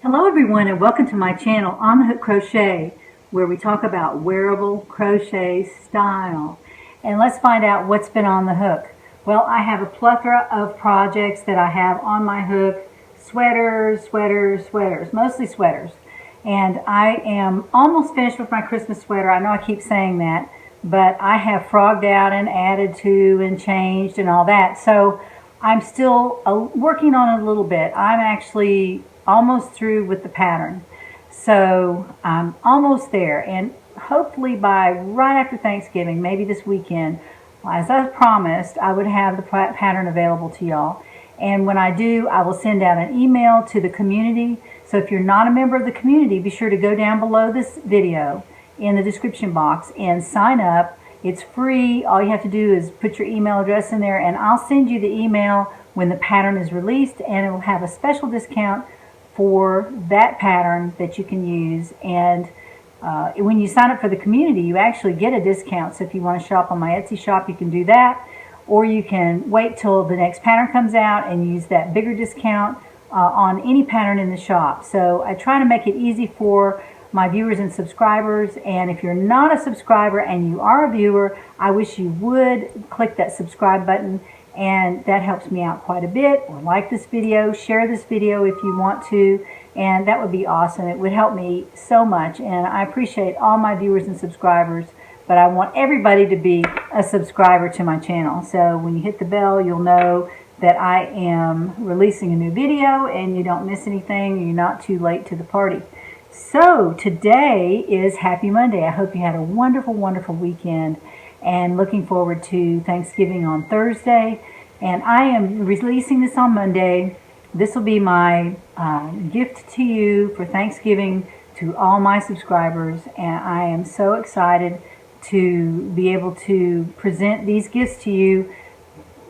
Hello everyone and welcome to my channel On the Hook Crochet, where we talk about wearable crochet style. And let's find out what's been on the hook. Well, I have a plethora of projects that I have on my hook. Sweaters, mostly sweaters. And I am almost finished with my Christmas sweater. I know I keep saying that, but I have frogged out and added to and changed and all that. So I'm still working on it a little bit. I'm actually almost through with the pattern. So I'm almost there, and hopefully by right after Thanksgiving, maybe this weekend, as I promised, I would have the pattern available to y'all. And when I do, I will send out an email to the community. So if you're not a member of the community, be sure to go down below this video in the description box and sign up. It's free. All you have to do is put your email address in there, and I'll send you the email when the pattern is released, and it will have a special discount for that pattern that you can use. And when you sign up for the community, you actually get a discount. So if you want to shop on my Etsy shop, you can do that, or you can wait till the next pattern comes out and use that bigger discount on any pattern in the shop. So I try to make it easy for my viewers and subscribers. And if you're not a subscriber and you are a viewer, I wish you would click that subscribe button, and that helps me out quite a bit. Or like this video, share this video if you want to, and that would be awesome. It would help me so much, and I appreciate all my viewers and subscribers, but I want everybody to be a subscriber to my channel. So when you hit the bell, you'll know that I am releasing a new video and you don't miss anything, and you're not too late to the party. So today is Happy Monday. I hope you had a wonderful, wonderful weekend, and looking forward to Thanksgiving on Thursday. And I am releasing this on Monday. This will be my gift to you for Thanksgiving to all my subscribers, and I am so excited to be able to present these gifts to you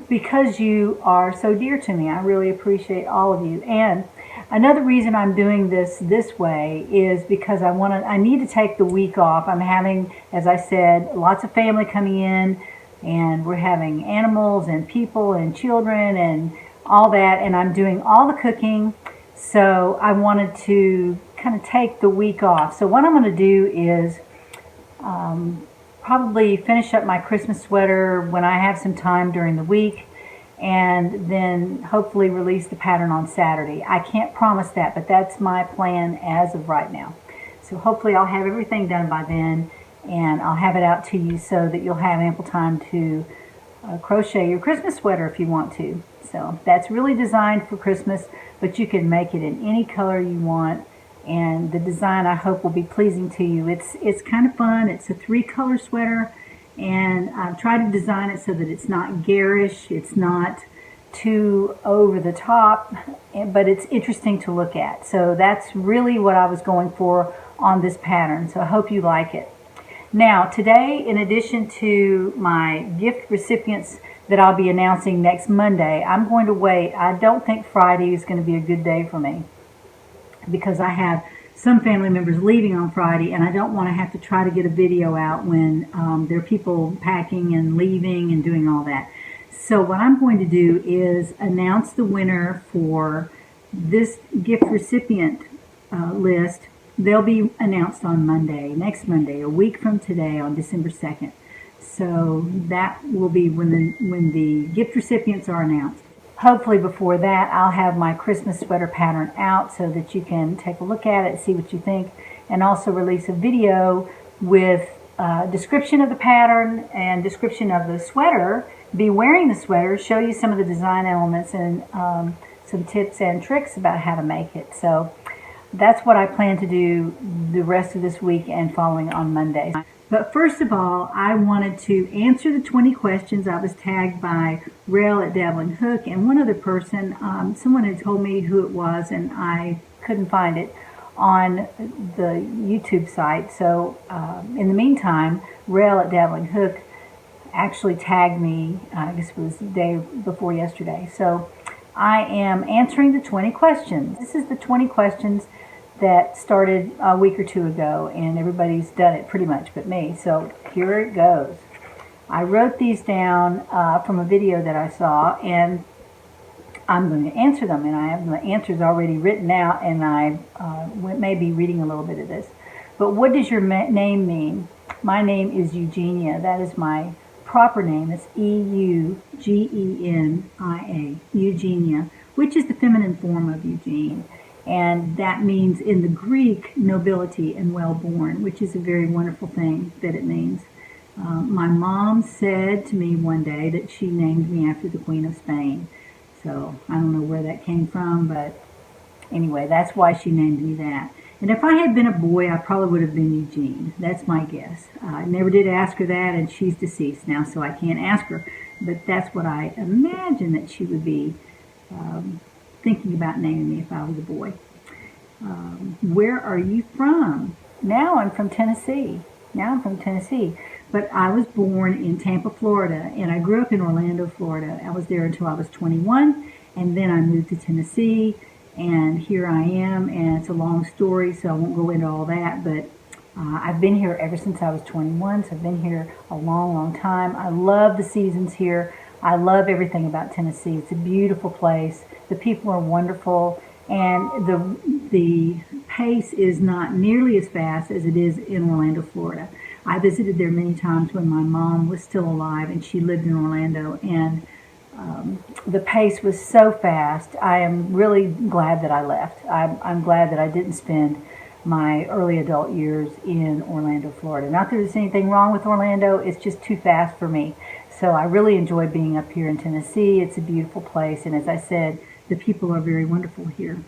because you are so dear to me. I really appreciate all of you. And another reason I'm doing this way is because I need to take the week off. I'm having, as I said, lots of family coming in, and we're having animals and people and children and all that, and I'm doing all the cooking. So I wanted to kind of take the week off. So what I'm going to do is probably finish up my Christmas sweater when I have some time during the week, and then hopefully release the pattern on Saturday. I can't promise that, but that's my plan as of right now. So hopefully I'll have everything done by then, and I'll have it out to you so that you'll have ample time to crochet your Christmas sweater if you want to. So that's really designed for Christmas, but you can make it in any color you want, and the design I hope will be pleasing to you. It's kind of fun. It's a 3-color sweater, and I've tried to design it so that it's not garish, it's not too over the top, but it's interesting to look at. So that's really what I was going for on this pattern. So I hope you like it. Now today, in addition to my gift recipients that I'll be announcing next Monday, I'm going to wait. I don't think Friday is going to be a good day for me, because I have some family members leaving on Friday, and I don't want to have to try to get a video out when there are people packing and leaving and doing all that. So what I'm going to do is announce the winner for this gift recipient list. They'll be announced on Monday, next Monday, a week from today, on December 2nd. So that will be when the gift recipients are announced. Hopefully before that, I'll have my Christmas sweater pattern out so that you can take a look at it, see what you think, and also release a video with a description of the pattern and description of the sweater, be wearing the sweater, show you some of the design elements, and some tips and tricks about how to make it. So that's what I plan to do the rest of this week and following on Monday. But first of all, I wanted to answer the 20 questions. I was tagged by Rell of Dabbling Hook and one other person. Someone had told me who it was, and I couldn't find it on the YouTube site. So in the meantime, Rell of Dabbling Hook actually tagged me, I guess it was the day before yesterday. So I am answering the 20 questions. This is the 20 questions that started a week or two ago, and everybody's done it pretty much but me. So here it goes. I wrote these down from a video that I saw, and I'm going to answer them, and I have the answers already written out, and I may be reading a little bit of this. But what does your name mean? My name is Eugenia. That is my proper name. It's Eugenia, Eugenia, which is the feminine form of Eugene. And that means in the Greek, nobility and well-born, which is a very wonderful thing that it means. My mom said to me one day that she named me after the Queen of Spain. So I don't know where that came from, but anyway, that's why she named me that. And if I had been a boy, I probably would have been Eugene. That's my guess. I never did ask her that, and she's deceased now, so I can't ask her. But that's what I imagine that she would be thinking about naming me if I was a boy. Where are you from? Now I'm from Tennessee. But I was born in Tampa, Florida, and I grew up in Orlando, Florida. I was there until I was 21, and then I moved to Tennessee, and here I am, and it's a long story, so I won't go into all that, but I've been here ever since I was 21, so I've been here a long, long time. I love the seasons here. I love everything about Tennessee. It's a beautiful place. The people are wonderful, and the pace is not nearly as fast as it is in Orlando, Florida. I visited there many times when my mom was still alive, and she lived in Orlando, and the pace was so fast. I am really glad that I left. I'm glad that I didn't spend my early adult years in Orlando, Florida. Not that there's anything wrong with Orlando, it's just too fast for me. So I really enjoy being up here in Tennessee. It's a beautiful place, and as I said, the people are very wonderful here.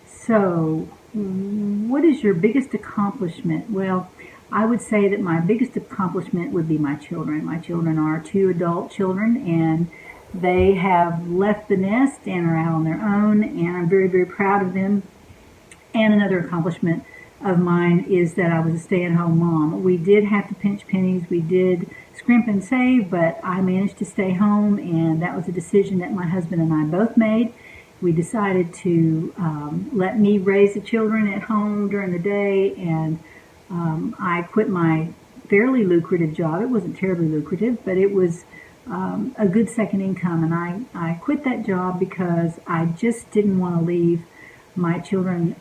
So, what is your biggest accomplishment? Well, I would say that my biggest accomplishment would be my children. My children are 2 adult children, and they have left the nest and are out on their own, and I'm very, very proud of them. And another accomplishment of mine is that I was a stay-at-home mom. We did have to pinch pennies, we did scrimp and save, but I managed to stay home, and that was a decision that my husband and I both made. We decided to let me raise the children at home during the day, and I quit my fairly lucrative job. It wasn't terribly lucrative, but it was a good second income, and I quit that job because I just didn't want to leave my children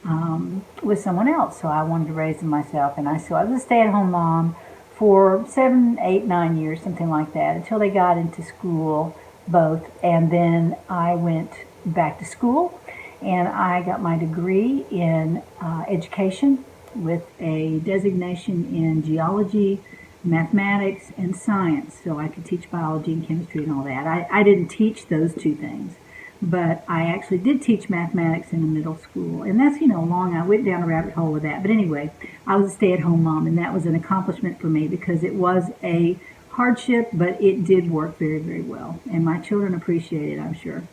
with someone else, so I wanted to raise them myself. And so I was a stay-at-home mom for 7, 8, 9 years, something like that, until they got into school, both. And then I went back to school, and I got my degree in education with a designation in geology, mathematics, and science, so I could teach biology and chemistry and all that. I didn't teach those 2 things, but I actually did teach mathematics in the middle school, and that's, long. I went down a rabbit hole with that. But anyway, I was a stay-at-home mom, and that was an accomplishment for me because it was a hardship, but it did work very, very well, and my children appreciate it, I'm sure.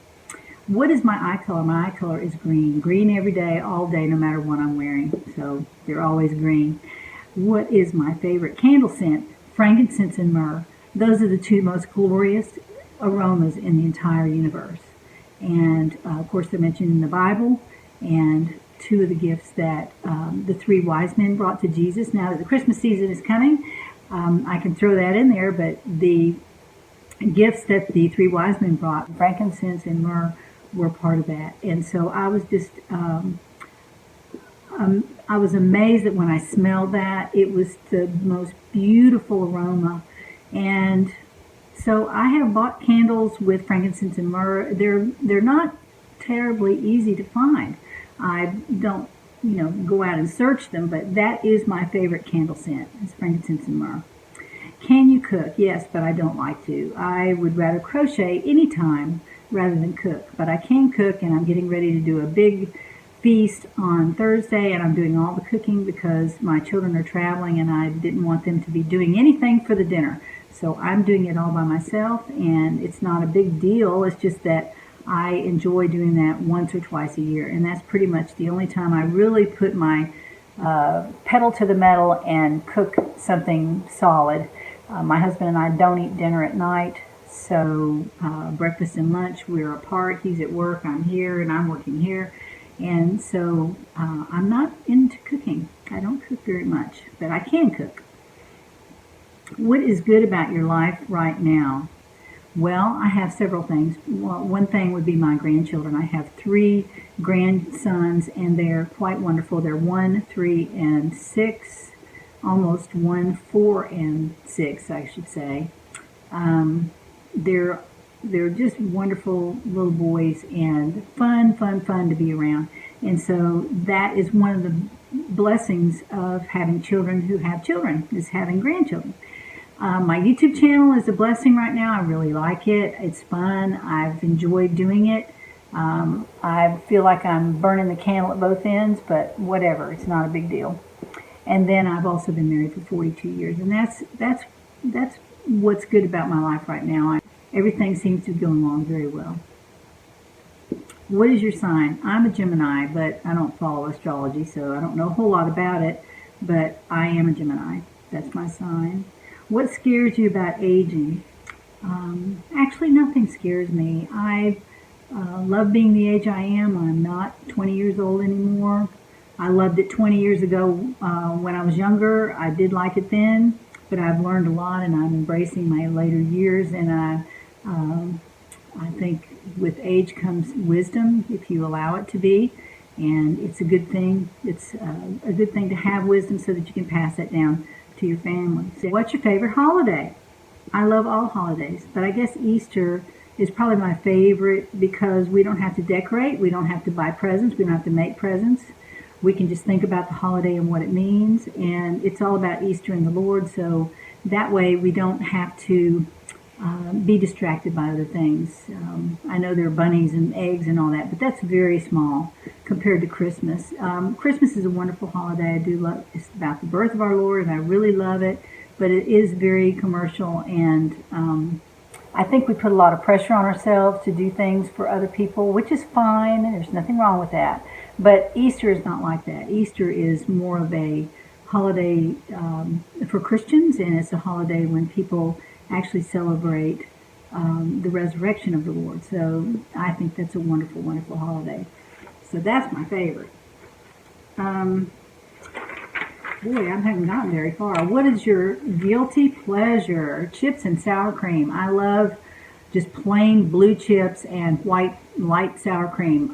What is my eye color? My eye color is green. Green every day, all day, no matter what I'm wearing, so they're always green. What is my favorite candle scent? Frankincense and myrrh. Those are the 2 most glorious aromas in the entire universe. And of course, they're mentioned in the Bible, and 2 of the gifts that the 3 wise men brought to Jesus. Now that the Christmas season is coming, I can throw that in there, but the gifts that the 3 wise men brought, frankincense and myrrh, were part of that. And so I was just I was amazed that when I smelled that, it was the most beautiful aroma. And so I have bought candles with frankincense and myrrh. They're not terribly easy to find. I don't, go out and search them, but that is my favorite candle scent, is frankincense and myrrh. Can you cook? Yes, but I don't like to. I would rather crochet anytime rather than cook. But I can cook, and I'm getting ready to do a big feast on Thursday, and I'm doing all the cooking because my children are traveling, and I didn't want them to be doing anything for the dinner. So I'm doing it all by myself, and it's not a big deal. It's just that I enjoy doing that once or twice a year, and that's pretty much the only time I really put my pedal to the metal and cook something solid. My husband and I don't eat dinner at night, so breakfast and lunch, we're apart. He's at work, I'm here, and I'm working here. And so I'm not into cooking. I don't cook very much, but I can cook. What is good about your life right now? Well, I have several things. Well, one thing would be my grandchildren. I have 3 grandsons, and they're quite wonderful. They're 1, 3, and 6, almost 1, 4, and 6, I should say. They're just wonderful little boys and fun to be around. And so that is one of the blessings of having children who have children, is having grandchildren. My YouTube channel is a blessing right now. I really like it. It's fun. I've enjoyed doing it. I feel like I'm burning the candle at both ends, but whatever. It's not a big deal. And then I've also been married for 42 years, and that's what's good about my life right now. Everything seems to be going along very well. What is your sign? I'm a Gemini, but I don't follow astrology, so I don't know a whole lot about it, but I am a Gemini. That's my sign. What scares you about aging? Actually, nothing scares me. I love being the age I am. I'm not 20 years old anymore. I loved it 20 years ago when I was younger. I did like it then, but I've learned a lot, and I'm embracing my later years, and I think with age comes wisdom, if you allow it to be, and it's a good thing. It's a good thing to have wisdom so that you can pass that down to your family. So what's your favorite holiday? I love all holidays, but I guess Easter is probably my favorite because we don't have to decorate, we don't have to buy presents, we don't have to make presents. We can just think about the holiday and what it means, and it's all about Easter and the Lord, so that way we don't have to be distracted by other things. I know there are bunnies and eggs and all that, but that's very small compared to Christmas. Christmas is a wonderful holiday. I do love it's about the birth of our Lord, and I really love it, but it is very commercial, and I think we put a lot of pressure on ourselves to do things for other people, which is fine. There's nothing wrong with that. But Easter is not like that. Easter is more of a holiday for Christians, and it's a holiday when people actually celebrate the resurrection of the Lord. So I think that's a wonderful, wonderful holiday. So that's my favorite. Boy, I haven't gotten very far. What is your guilty pleasure? Chips and sour cream. I love just plain blue chips and white light sour cream.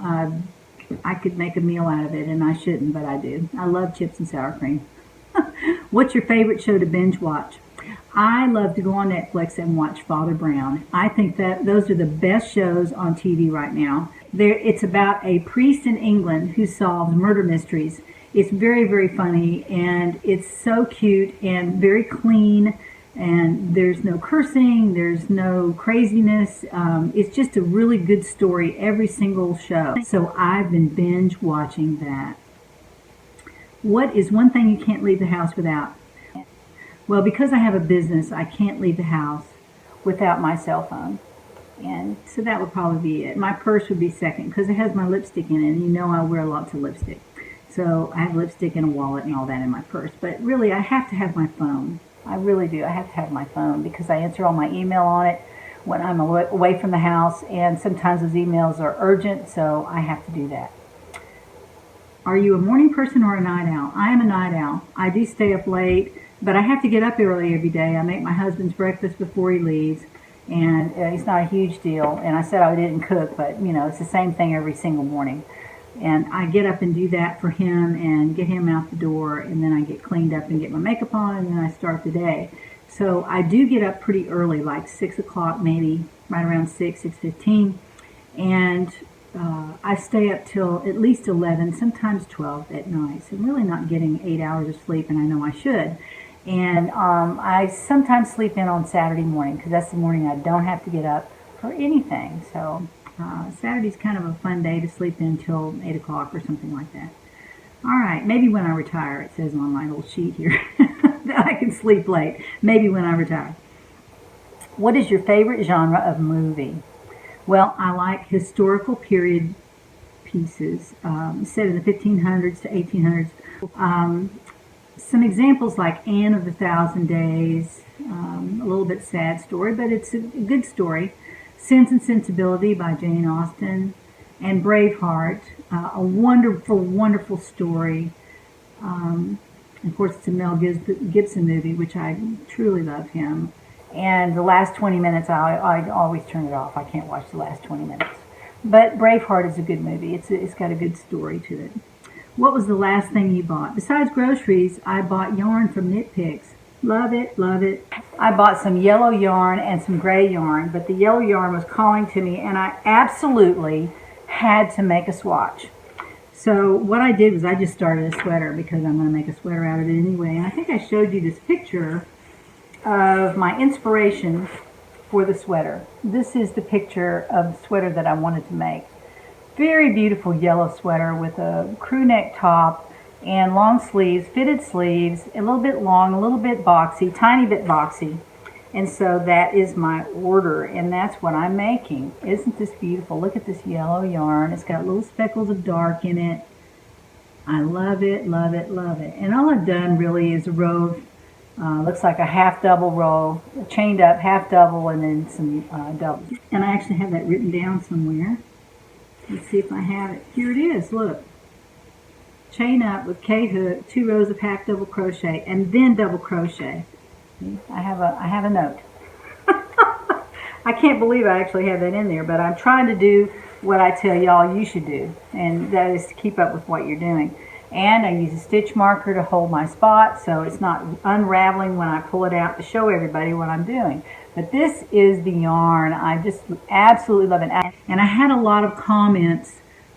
I could make a meal out of it, and I shouldn't, but I do. I love chips and sour cream. What's your favorite show to binge watch? I love to go on Netflix and watch Father Brown. I think that those are the best shows on TV right now. It's about a priest in England who solves murder mysteries. It's very, very funny, and it's so cute and very clean, and there's no cursing, there's no craziness. It's just a really good story, every single show. So I've been binge watching that. What is one thing you can't leave the house without? Well, because I have a business, I can't leave the house without my cell phone. And so that would probably be it. My purse would be second because it has my lipstick in it, and you know I wear lots of lipstick. So I have lipstick and a wallet and all that in my purse. But really, I have to have my phone. I really do. I have to have my phone because I answer all my email on it when I'm away from the house, and sometimes those emails are urgent, so I have to do that. Are you a morning person or a night owl? I am a night owl. I do stay up late, but I have to get up early every day. I make my husband's breakfast before he leaves, and it's not a huge deal. And I said I didn't cook, but you know, it's the same thing every single morning. And I get up and do that for him and get him out the door, and then I get cleaned up and get my makeup on, and then I start the day. So I do get up pretty early, like 6 o'clock, maybe right around 6:15, and I stay up till at least 11, sometimes 12 at night. So I'm really not getting 8 hours of sleep, and I know I should. And I sometimes sleep in on Saturday morning because that's the morning I don't have to get up for anything. So Saturday's kind of a fun day to sleep in till 8 o'clock or something like that. All right, maybe when I retire, it says on my little sheet here that I can sleep late. Maybe when I retire. What is your favorite genre of movie? Well, I like historical period pieces set in the 1500s to 1800s. Some examples like Anne of the Thousand Days, a little bit sad story, but it's a good story. Sense and Sensibility by Jane Austen, and Braveheart, a wonderful, wonderful story. Of course, it's a Mel Gibson movie, which I truly love him. And the last 20 minutes, I always turn it off. I can't watch the last 20 minutes. But Braveheart is a good movie. It's got a good story to it. What was the last thing you bought? Besides groceries, I bought yarn from Knit Picks. Love it, love it. I bought some yellow yarn and some gray yarn, but the yellow yarn was calling to me, and I absolutely had to make a swatch. So what I did was I just started a sweater because I'm going to make a sweater out of it anyway. And I think I showed you this picture of my inspiration for the sweater. This is the picture of the sweater that I wanted to make. Very beautiful yellow sweater with a crew neck top and long sleeves, fitted sleeves, a little bit long, a little bit boxy, tiny bit boxy. And so that is my order, and that's what I'm making. Isn't this beautiful? Look at this yellow yarn. It's got little speckles of dark in it. I love it, love it, love it. And all I've done really is a row of, looks like a half double row, chained up, half double, and then some doubles. And I actually have that written down somewhere. Let's see if I have it. Here it is, look. Chain up with K-hook, 2 rows of half double crochet, and then double crochet. I have a note. I can't believe I actually have that in there, but I'm trying to do what I tell y'all you should do, and that is to keep up with what you're doing. And I use a stitch marker to hold my spot so it's not unraveling when I pull it out to show everybody what I'm doing. But this is the yarn. I just absolutely love it. And I had a lot of comments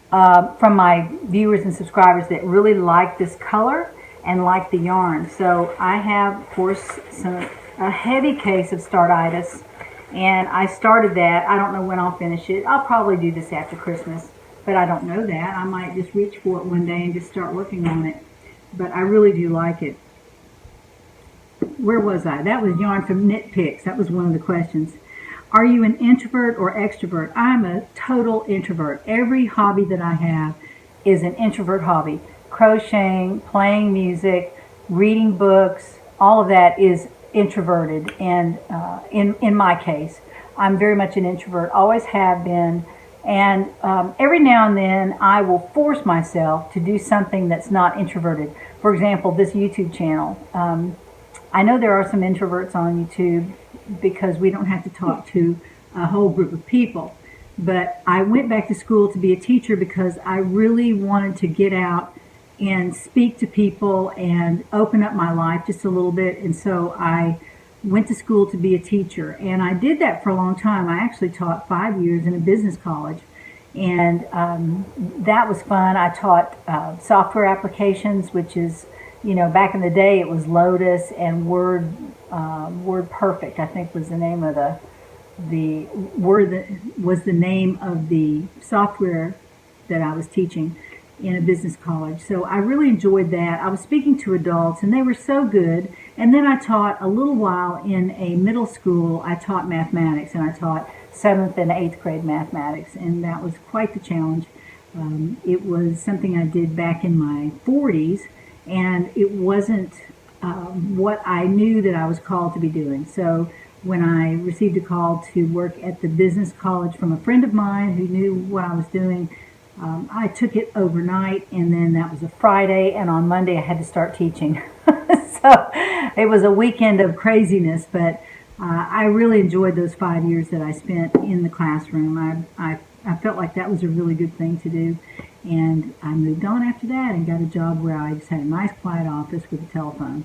from my viewers and subscribers that really like this color and like the yarn. So I have, of course, a heavy case of Startitis, and I started that. I don't know when I'll finish it. I'll probably do this after Christmas, but I don't know that. I might just reach for it one day and just start working on it. But I really do like it. Where was I? That was yarn from Knit Picks. That was one of the questions. Are you an introvert or extrovert? I'm a total introvert. Every hobby that I have is an introvert hobby. Crocheting, playing music, reading books, all of that is introverted. And in my case, I'm very much an introvert, always have been. And every now and then I will force myself to do something that's not introverted. For example, this YouTube channel. I know there are some introverts on YouTube because we don't have to talk to a whole group of people. But I went back to school to be a teacher because I really wanted to get out and speak to people and open up my life just a little bit. And so I went to school to be a teacher. And I did that for a long time. I actually taught 5 years in a business college. And that was fun. I taught software applications, which is, you know, back in the day it was Lotus and Word Perfect, I think was the name of the name of the software that I was teaching in a business college. So I really enjoyed that. I was speaking to adults and they were so good. And then I taught a little while in a middle school. I taught mathematics, and I taught 7th and 8th grade mathematics, and that was quite the challenge. It was something I did back in my 40s, and it wasn't what I knew that I was called to be doing. So when I received a call to work at the business college from a friend of mine who knew what I was doing, I took it overnight, and then that was a Friday, and on Monday I had to start teaching. So it was a weekend of craziness, but I really enjoyed those 5 years that I spent in the classroom. I felt like that was a really good thing to do, and I moved on after that and got a job where I just had a nice quiet office with a telephone,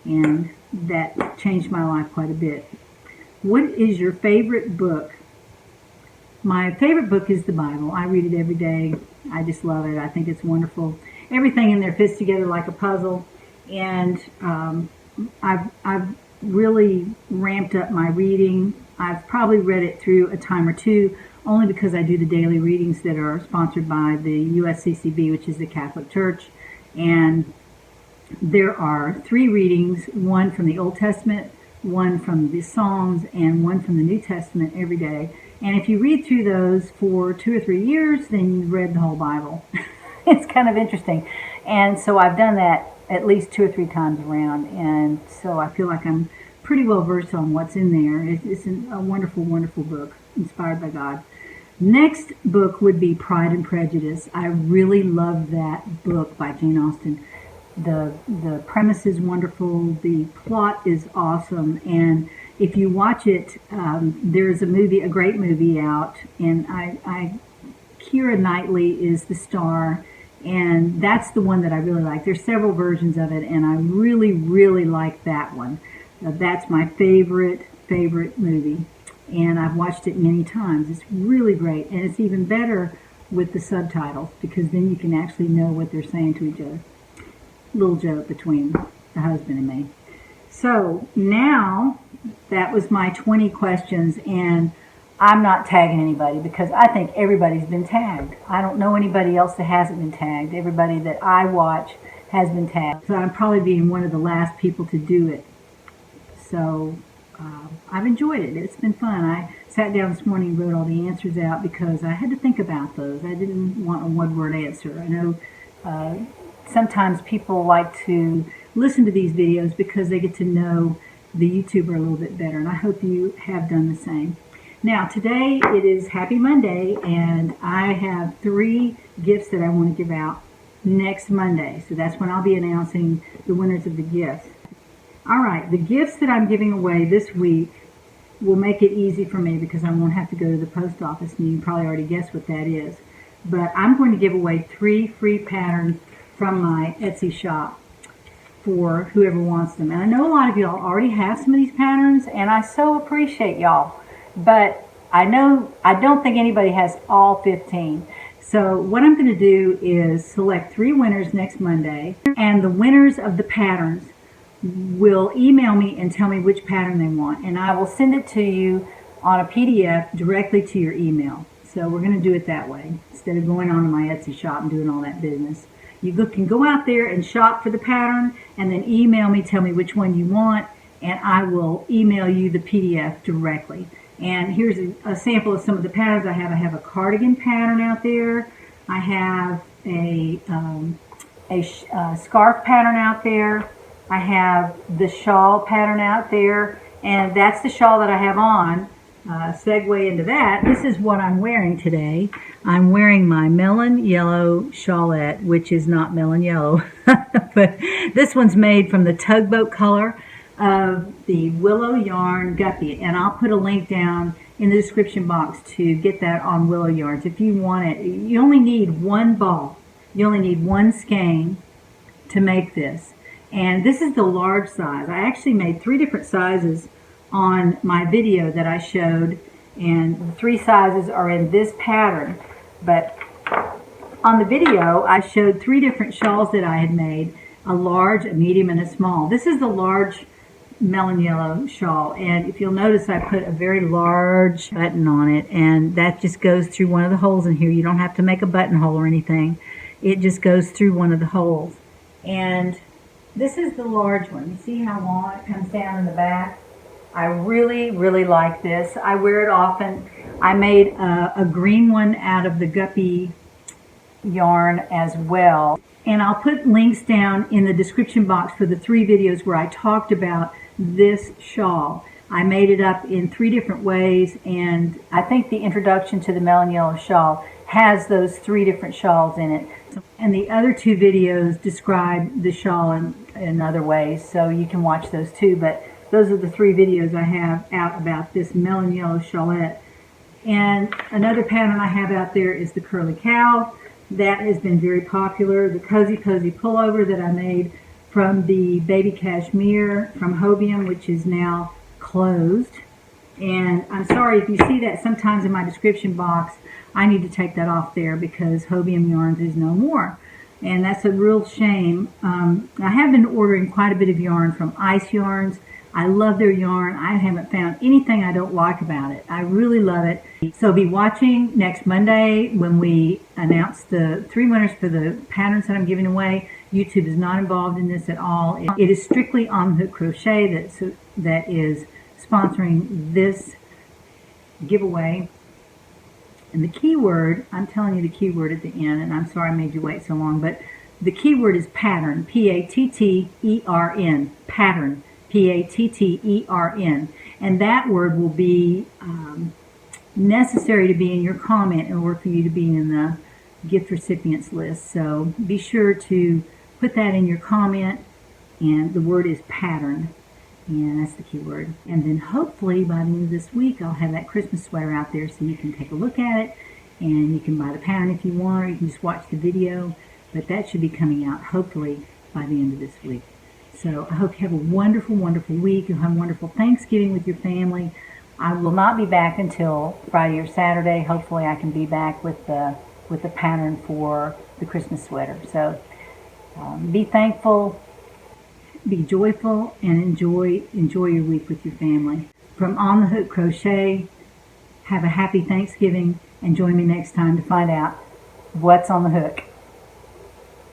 and that changed my life quite a bit. What is your favorite book? My favorite book is the Bible. I read it every day. I just love it. I think it's wonderful. Everything in there fits together like a puzzle, and I've really ramped up my reading. I've probably read it through a time or two, only because I do the daily readings that are sponsored by the USCCB, which is the Catholic Church. And there are 3 readings, one from the Old Testament, one from the Psalms, and one from the New Testament every day. And if you read through those for 2 or 3 years, then you've read the whole Bible. It's kind of interesting. And so I've done that at least 2 or 3 times around. And so I feel like I'm pretty well versed on what's in there. It's a wonderful, wonderful book, inspired by God. Next book would be Pride and Prejudice. I really love that book by Jane Austen. The premise is wonderful. The plot is awesome. And if you watch it, there's a great movie out, and Keira Knightley is the star, and that's the one that I really like. There's several versions of it, and I really, really like that one. That's my favorite movie, and I've watched it many times. It's really great, and it's even better with the subtitles, because then you can actually know what they're saying to each other. Little joke between the husband and me. So now that was my 20 questions, and I'm not tagging anybody because I think everybody's been tagged. I don't know anybody else that hasn't been tagged. Everybody that I watch has been tagged. So I'm probably being one of the last people to do it. So I've enjoyed it. It's been fun. I sat down this morning and wrote all the answers out because I had to think about those. I didn't want a one-word answer. I know sometimes people like to listen to these videos because they get to know the YouTuber a little bit better, and I hope you have done the same. Now today it is Happy Monday, and I have 3 gifts that I want to give out next Monday. So that's when I'll be announcing the winners of the gifts. Alright, the gifts that I'm giving away this week will make it easy for me because I won't have to go to the post office, and you can probably already guess what that is. But I'm going to give away 3 free patterns from my Etsy shop for whoever wants them. And I know a lot of y'all already have some of these patterns, and I so appreciate y'all. But I don't think anybody has all 15. So what I'm going to do is select 3 winners next Monday, and the winners of the patterns will email me and tell me which pattern they want, and I will send it to you on a PDF directly to your email. So we're going to do it that way instead of going on to my Etsy shop and doing all that business. You can go out there and shop for the pattern and then email me, tell me which one you want, and I will email you the PDF directly. And here's a sample of some of the patterns I have. I have a cardigan pattern out there. I have a scarf pattern out there. I have the shawl pattern out there, and that's the shawl that I have on. Segue into that, this is what I'm wearing today. I'm wearing my melon yellow shawlette, which is not melon yellow, but this one's made from the tugboat color of the willow yarn guppy, and I'll put a link down in the description box to get that on Willow Yarns if you want it. You only need 1 ball. You only need 1 skein to make this. And this is the large size. I actually made 3 different sizes on my video that I showed, and the 3 sizes are in this pattern. But on the video, I showed 3 different shawls that I had made, a large, a medium, and a small. This is the large melon yellow shawl, and if you'll notice, I put a very large button on it, and that just goes through one of the holes in here. You don't have to make a buttonhole or anything. It just goes through one of the holes. And this is the large one. You see how long it comes down in the back? I really, really like this. I wear it often. I made a green one out of the guppy yarn as well. And I'll put links down in the description box for the 3 videos where I talked about this shawl. I made it up in 3 different ways, and I think the introduction to the melon yellow shawl has those 3 different shawls in it. And the other 2 videos describe the shawl in other ways, so you can watch those too. But those are the 3 videos I have out about this melon yellow shawlette. And another pattern I have out there is the curly cow. That has been very popular. The cozy pullover that I made from the baby cashmere from Hobium, which is now closed. And I'm sorry if you see that sometimes in my description box. I need to take that off there because Hobium Yarns is no more. And that's a real shame. I have been ordering quite a bit of yarn from Ice Yarns. I love their yarn. I haven't found anything I don't like about it. I really love it. So be watching next Monday when we announce the 3 winners for the patterns that I'm giving away. YouTube is not involved in this at all. It is strictly On Hook Crochet that is sponsoring this giveaway. And the keyword, I'm telling you the keyword at the end, and I'm sorry I made you wait so long, but the keyword is pattern, P-A-T-T-E-R-N, pattern, P-A-T-T-E-R-N. And that word will be necessary to be in your comment in order for you to be in the gift recipients list. So be sure to put that in your comment, and the word is pattern. And that's the key word. And then hopefully by the end of this week, I'll have that Christmas sweater out there so you can take a look at it, and you can buy the pattern if you want, or you can just watch the video. But that should be coming out hopefully by the end of this week. So I hope you have a wonderful, wonderful week. You'll have a wonderful Thanksgiving with your family. I will not be back until Friday or Saturday. Hopefully I can be back with the pattern for the Christmas sweater. So be thankful, be joyful, and enjoy your week with your family. From On the Hook Crochet, have a happy Thanksgiving, and join me next time to find out what's on the hook.